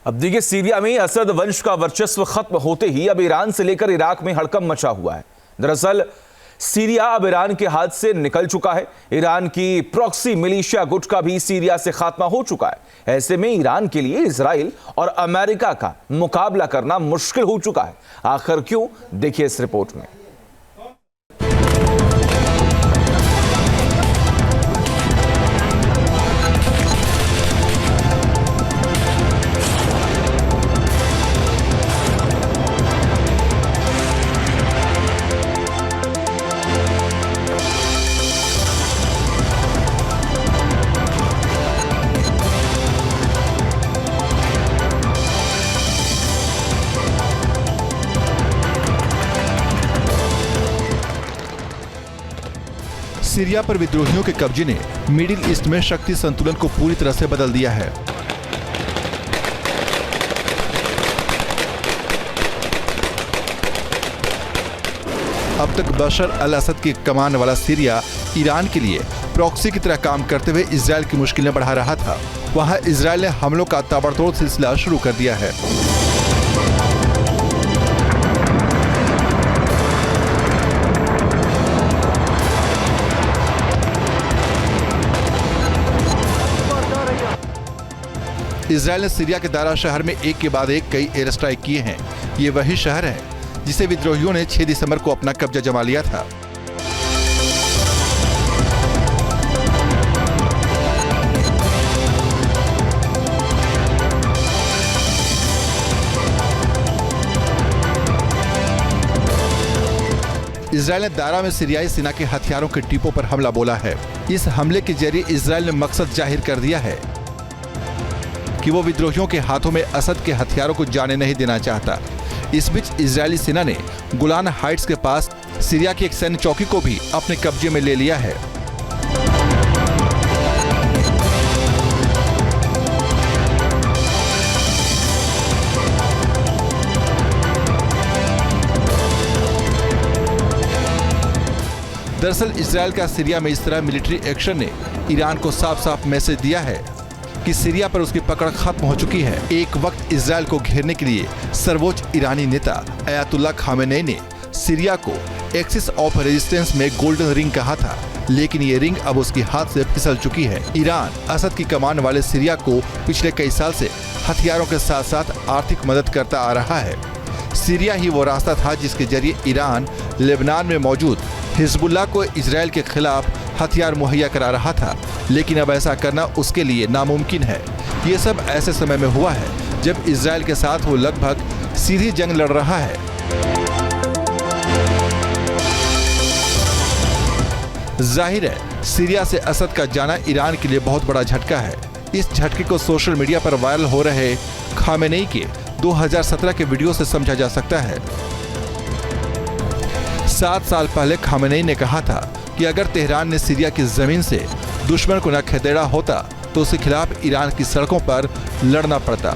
अब देखिए, सीरिया में असद वंश का वर्चस्व खत्म होते ही अब ईरान से लेकर इराक में हड़कंप मचा हुआ है। दरअसल सीरिया अब ईरान के हाथ से निकल चुका है। ईरान की प्रॉक्सी मिलिशिया गुट का भी सीरिया से खात्मा हो चुका है। ऐसे में ईरान के लिए इजराइल और अमेरिका का मुकाबला करना मुश्किल हो चुका है। आखिर क्यों, देखिए इस रिपोर्ट में। सीरिया पर विद्रोहियों के कब्जे ने मिडिल ईस्ट में शक्ति संतुलन को पूरी तरह से बदल दिया है। अब तक बशर अल असद की कमान वाला सीरिया ईरान के लिए प्रॉक्सी की तरह काम करते हुए इजराइल की मुश्किलें बढ़ा रहा था। वहां इजराइल ने हमलों का ताबड़तोड़ सिलसिला शुरू कर दिया है। इजराइल ने सीरिया के दारा शहर में एक के बाद एक कई एयर स्ट्राइक किए हैं। ये वही शहर है जिसे विद्रोहियों ने 6 दिसंबर को अपना कब्जा जमा लिया था। इजराइल ने दारा में सीरियाई सेना के हथियारों के डिपो पर हमला बोला है। इस हमले के जरिए इजराइल ने मकसद जाहिर कर दिया है कि वो विद्रोहियों के हाथों में असद के हथियारों को जाने नहीं देना चाहता। इस बीच इजरायली सेना ने गोलान हाइट्स के पास सीरिया की एक सैन्य चौकी को भी अपने कब्जे में ले लिया है। दरअसल इजरायल का सीरिया में इस तरह मिलिट्री एक्शन ने ईरान को साफ साफ मैसेज दिया है कि सीरिया पर उसकी पकड़ खत्म हो चुकी है। एक वक्त इजरायल को घेरने के लिए सर्वोच्च ईरानी नेता अयातुल्लाह खामेनेई ने सीरिया को एक्सिस ऑफ रेजिस्टेंस में गोल्डन रिंग कहा था, लेकिन ये रिंग अब उसके हाथ से फिसल चुकी है। ईरान असद की कमान वाले सीरिया को पिछले कई साल से हथियारों के साथ साथ आर्थिक मदद करता आ रहा है। सीरिया ही वो रास्ता था जिसके जरिए ईरान लेबनान में मौजूद हिजबुल्लाह को इजरायल के खिलाफ हथियार मुहैया करा रहा था, लेकिन अब ऐसा करना उसके लिए नामुमकिन है। ये सब ऐसे समय में हुआ है जब इजरायल के साथ वो लगभग सीधी जंग लड़ रहा है। जाहिर है सीरिया से असद का जाना ईरान के लिए बहुत बड़ा झटका है। इस झटके को सोशल मीडिया पर वायरल हो रहे खामेनेई के 2017 के वीडियो से समझा जा सकता है। 7 साल पहले खामेनेई ने कहा था कि अगर तेहरान ने सीरिया की जमीन से दुश्मन को न खदेड़ा होता तो उसके खिलाफ ईरान की सड़कों पर लड़ना पड़ता।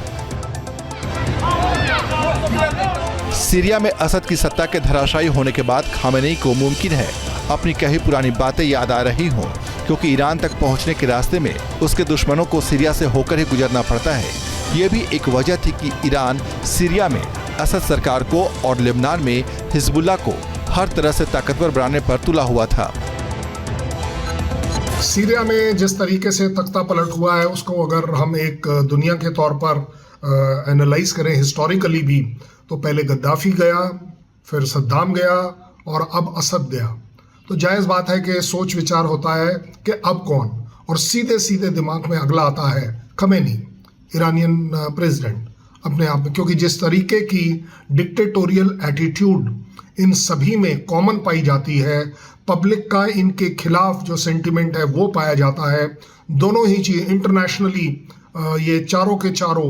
सीरिया में असद की सत्ता के धराशायी होने के बाद खामेनेई को मुमकिन है अपनी कई पुरानी बातें याद आ रही हों, क्योंकि ईरान तक पहुंचने के रास्ते में उसके दुश्मनों को सीरिया से होकर ही गुजरना पड़ता है। ये भी एक वजह थी कि ईरान सीरिया में असद सरकार को और लेबनान में हिजबुल्लाह को हर तरह से ताकतवर बनाने पर तुला हुआ था। सीरिया में जिस तरीके से तख्ता पलट हुआ है उसको अगर हम एक दुनिया के तौर पर एनालाइज करें हिस्टोरिकली भी, तो पहले गद्दाफी गया, फिर सद्दाम गया और अब असद गया। तो जायज़ बात है कि सोच विचार होता है कि अब कौन, और सीधे सीधे दिमाग में अगला आता है खमेनी, ईरानियन प्रेसिडेंट अपने आप में, क्योंकि जिस तरीके की डिक्टेटोरियल एटीट्यूड इन सभी में कॉमन पाई जाती है, पब्लिक का इनके खिलाफ जो सेंटिमेंट है वो पाया जाता है। दोनों ही चीज़ इंटरनेशनली ये चारों के चारों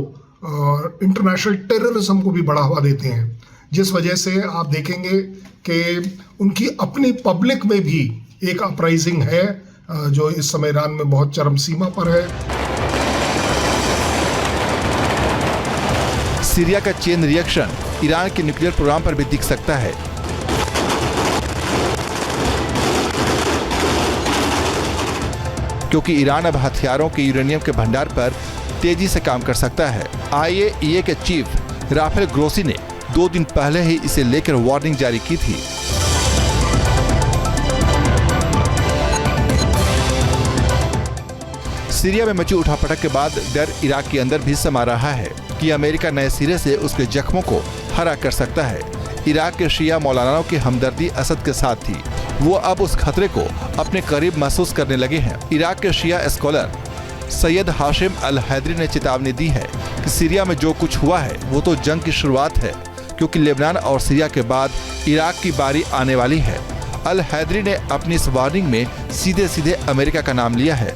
इंटरनेशनल टेररिज्म को भी बढ़ावा देते हैं, जिस वजह से आप देखेंगे कि उनकी अपनी पब्लिक में भी एक अपराइजिंग है जो इस समय ईरान में बहुत चरम सीमा पर है। सीरिया का चेन रिएक्शन ईरान के न्यूक्लियर प्रोग्राम पर भी दिख सकता है। क्योंकि ईरान अब हथियारों के यूरेनियम के भंडार पर तेजी से काम कर सकता है। IAEA के चीफ राफेल ग्रोसी ने 2 दिन पहले ही इसे लेकर वार्निंग जारी की थी। सीरिया में मची उठापटक के बाद डर इराक के अंदर भी समा रहा है कि अमेरिका नए सिरे से उसके जख्मों को हरा कर सकता है। इराक के शिया मौलानाओं की हमदर्दी असद के साथ थी, वो अब उस खतरे को अपने करीब महसूस करने लगे हैं। इराक के शिया स्कॉलर सैयद हाशिम अल हैदरी ने चेतावनी दी है कि सीरिया में जो कुछ हुआ है वो तो जंग की शुरुआत है, क्योंकि लेबनान और सीरिया के बाद इराक की बारी आने वाली है। अल हैदरी ने अपनी इस वार्निंग में सीधे सीधे अमेरिका का नाम लिया है।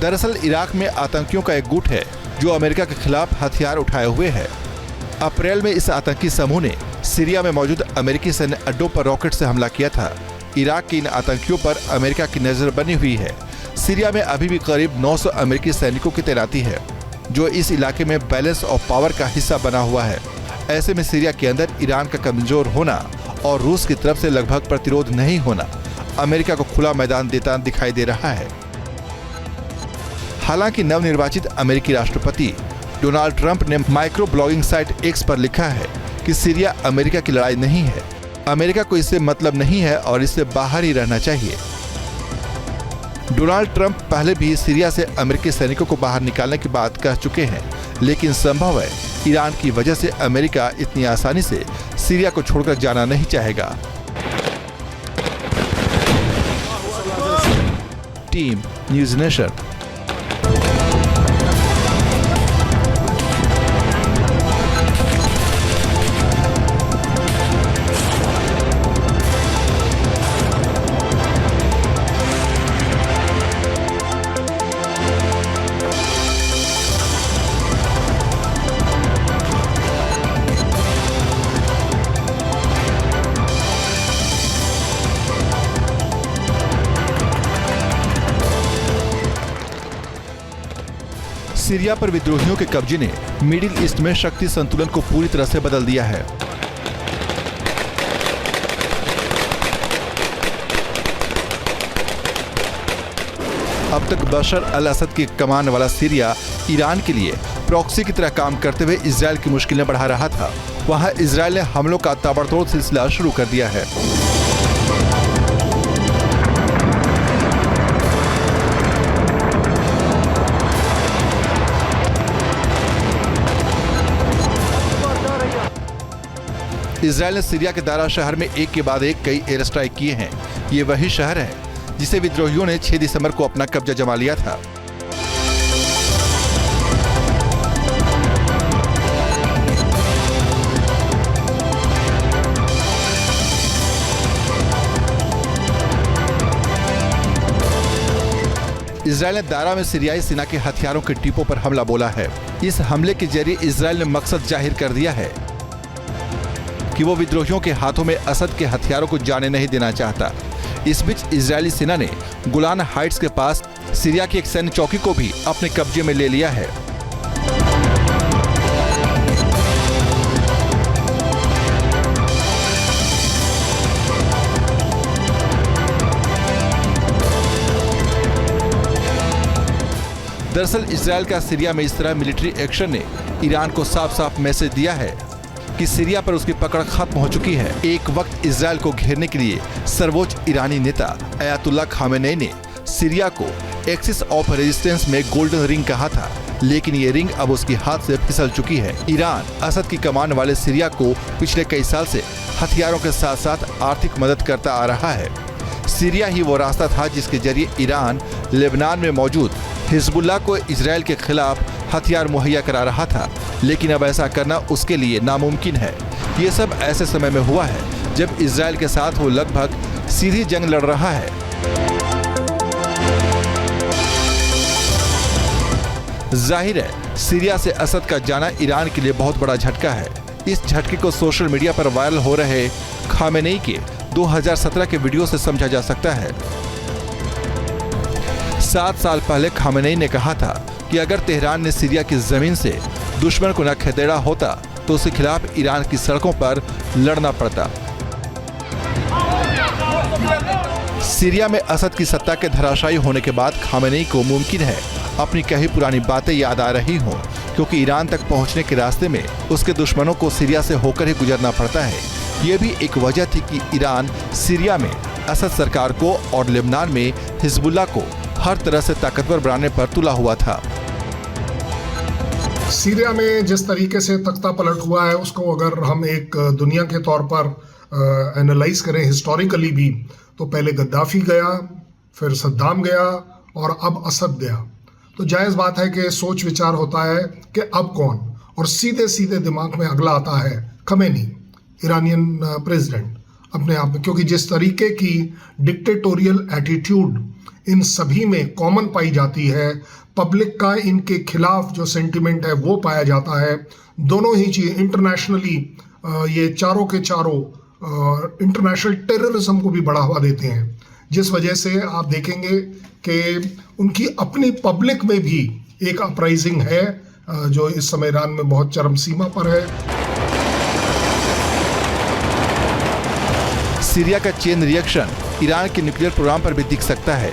दरअसल इराक में आतंकियों का एक गुट है जो अमेरिका के खिलाफ हथियार उठाए हुए है। अप्रैल में इस आतंकी समूह ने सीरिया में मौजूद अमेरिकी सैन्य अड्डों पर रॉकेट से हमला किया था। इराक के इन आतंकियों पर अमेरिका की नजर बनी हुई है। सीरिया में अभी भी करीब 900 अमेरिकी सैनिकों की तैनाती है, जो इस इलाके में बैलेंस ऑफ पावर का हिस्सा बना हुआ है। ऐसे में सीरिया के अंदर ईरान का कमजोर होना और रूस की तरफ से लगभग प्रतिरोध नहीं होना अमेरिका को खुला मैदान देता दिखाई दे रहा है। हालांकि नवनिर्वाचित अमेरिकी राष्ट्रपति डोनाल्ड ट्रंप ने माइक्रो ब्लॉगिंग साइट एक्स पर लिखा है कि सीरिया अमेरिका की लड़ाई नहीं है, अमेरिका को इससे मतलब नहीं है और इससे बाहर ही रहना चाहिए। डोनाल्ड ट्रंप पहले भी सीरिया से अमेरिकी सैनिकों को बाहर निकालने की बात कह चुके हैं, लेकिन संभव है ईरान की वजह से अमेरिका इतनी आसानी से सीरिया को छोड़कर जाना नहीं चाहेगा। Team news nation. सीरिया पर विद्रोहियों के कब्जे ने मिडिल ईस्ट में शक्ति संतुलन को पूरी तरह से बदल दिया है। अब तक बशर अल असद की कमान वाला सीरिया ईरान के लिए प्रॉक्सी की तरह काम करते हुए इजराइल की मुश्किलें बढ़ा रहा था। वहां इजराइल ने हमलों का ताबड़तोड़ सिलसिला शुरू कर दिया है। इजराइल ने सीरिया के दारा शहर में एक के बाद एक कई एयर स्ट्राइक किए हैं। ये वही शहर है जिसे विद्रोहियों ने 6 दिसंबर को अपना कब्जा जमा लिया था। इजराइल ने दारा में सीरियाई सेना के हथियारों के डिपो पर हमला बोला है। इस हमले के जरिए इजराइल ने मकसद जाहिर कर दिया है कि वो विद्रोहियों के हाथों में असद के हथियारों को जाने नहीं देना चाहता। इस बीच इजरायली सेना ने गोलान हाइट्स के पास सीरिया की एक सैन्य चौकी को भी अपने कब्जे में ले लिया है। दरअसल इजरायल का सीरिया में इस तरह मिलिट्री एक्शन ने ईरान को साफ साफ मैसेज दिया है कि सीरिया पर उसकी पकड़ खत्म हो चुकी है। एक वक्त इजरायल को घेरने के लिए सर्वोच्च ईरानी नेता अयातुल्लाह खामेनेई ने सीरिया को एक्सिस ऑफ रेजिस्टेंस में गोल्डन रिंग कहा था, लेकिन ये रिंग अब उसके हाथ से फिसल चुकी है। ईरान असद की कमान वाले सीरिया को पिछले कई साल से हथियारों के साथ साथ आर्थिक मदद करता आ रहा है। सीरिया ही वो रास्ता था जिसके जरिए ईरान लेबनान में मौजूद हिजबुल्लाह को इजरायल के खिलाफ हथियार मुहैया करा रहा था, लेकिन अब ऐसा करना उसके लिए नामुमकिन है। ये सब ऐसे समय में हुआ है जब इजराइल के साथ वो लगभग सीधी जंग लड़ रहा है। जाहिर है सीरिया से असद का जाना ईरान के लिए बहुत बड़ा झटका है। इस झटके को सोशल मीडिया पर वायरल हो रहे खामेनेई के 2017 के वीडियो से समझा जा सकता है। 7 साल पहले खामेनेई ने कहा था कि अगर तेहरान ने सीरिया की जमीन से दुश्मन को न खदेड़ा होता तो उसके खिलाफ ईरान की सड़कों पर लड़ना पड़ता। सीरिया में असद की सत्ता के धराशायी होने के बाद खामेनेई को मुमकिन है अपनी कई पुरानी बातें याद आ रही हों, क्योंकि ईरान तक पहुंचने के रास्ते में उसके दुश्मनों को सीरिया से होकर ही गुजरना पड़ता है। ये भी एक वजह थी कि ईरान सीरिया में असद सरकार को और लेबनान में हिजबुल्लाह को हर तरह से ताकतवर बनाने पर तुला हुआ था। सीरिया में जिस तरीके से तख्ता पलट हुआ है उसको अगर हम एक दुनिया के तौर पर एनालाइज करें हिस्टोरिकली भी, तो पहले गद्दाफी गया, फिर सद्दाम गया और अब असद गया। तो जायज़ बात है कि सोच विचार होता है कि अब कौन, और सीधे सीधे दिमाग में अगला आता है खमेनी, ईरानियन प्रेसिडेंट अपने आप में, क्योंकि जिस तरीके की डिक्टेटोरियल एटीट्यूड इन सभी में कॉमन पाई जाती है, पब्लिक का इनके खिलाफ जो सेंटिमेंट है वो पाया जाता है। दोनों ही चीज़ इंटरनेशनली ये चारों के चारों इंटरनेशनल टेररिज्म को भी बढ़ावा देते हैं, जिस वजह से आप देखेंगे कि उनकी अपनी पब्लिक में भी एक अपराइजिंग है जो इस समय ईरान में बहुत चरम सीमा पर है। सीरिया का चेन रिएक्शन ईरान के न्यूक्लियर प्रोग्राम पर भी दिख सकता है।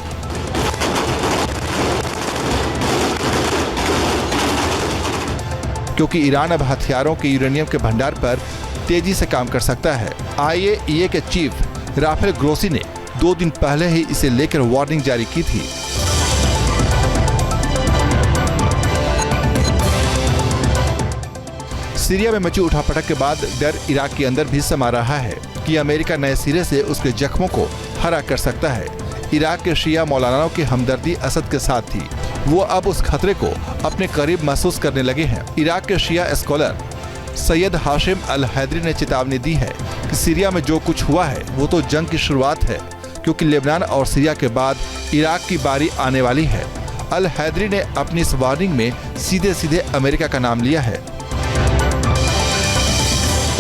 क्योंकि ईरान अब हथियारों के यूरेनियम के भंडार पर तेजी से काम कर सकता है। IAEA के चीफ राफेल ग्रोसी ने 2 दिन पहले ही इसे लेकर वार्निंग जारी की थी। सीरिया में मची उठापटक के बाद डर इराक के अंदर भी समा रहा है कि अमेरिका नए सिरे से उसके जख्मों को हरा कर सकता है। इराक के शिया मौलानाओं की हमदर्दी असद के साथ थी, वो अब उस खतरे को अपने करीब महसूस करने लगे हैं। इराक के शिया स्कॉलर सैयद हाशिम अल हैदरी ने चेतावनी दी है कि सीरिया में जो कुछ हुआ है वो तो जंग की शुरुआत है, क्योंकि लेबनान और सीरिया के बाद इराक की बारी आने वाली है। अल हैदरी ने अपनी इस वार्निंग में सीधे सीधे अमेरिका का नाम लिया है।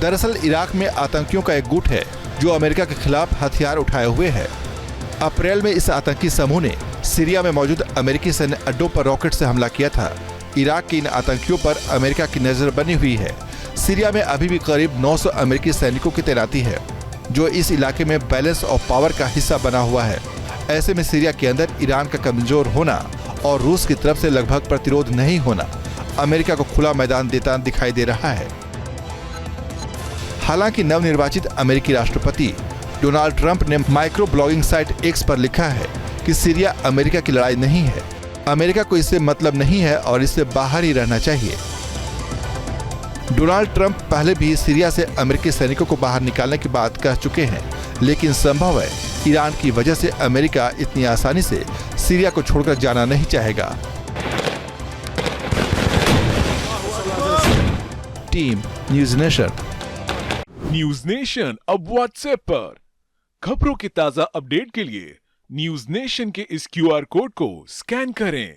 दरअसल इराक में आतंकियों का एक गुट है जो अमेरिका के खिलाफ हथियार उठाए हुए है। अप्रैल में इस आतंकी समूह ने सीरिया में मौजूद अमेरिकी सैन्य अड्डों पर रॉकेट से हमला किया था। इराक के इन आतंकियों पर अमेरिका की नजर बनी हुई है। सीरिया में अभी भी करीब 900 अमेरिकी सैनिकों की तैनाती है, जो इस इलाके में बैलेंस ऑफ पावर का हिस्सा बना हुआ है। ऐसे में सीरिया के अंदर ईरान का कमजोर होना और रूस की तरफ से लगभग प्रतिरोध नहीं होना अमेरिका को खुला मैदान देता दिखाई दे रहा है। हालांकि नवनिर्वाचित अमेरिकी राष्ट्रपति डोनाल्ड ट्रंप ने माइक्रो ब्लॉगिंग साइट एक्स पर लिखा है कि सीरिया अमेरिका की लड़ाई नहीं है, अमेरिका को इससे मतलब नहीं है और इससे बाहर ही रहना चाहिए। डोनाल्ड ट्रंप पहले भी सीरिया से अमेरिकी सैनिकों को बाहर निकालने की बात कह चुके हैं, लेकिन संभव है ईरान की वजह से अमेरिका इतनी आसानी से सीरिया को छोड़कर जाना नहीं चाहेगा। Team news nation. News nation अब व्हाट्सएप पर खबरों के ताजा अपडेट के लिए न्यूज़ नेशन के इस QR कोड को स्कैन करें।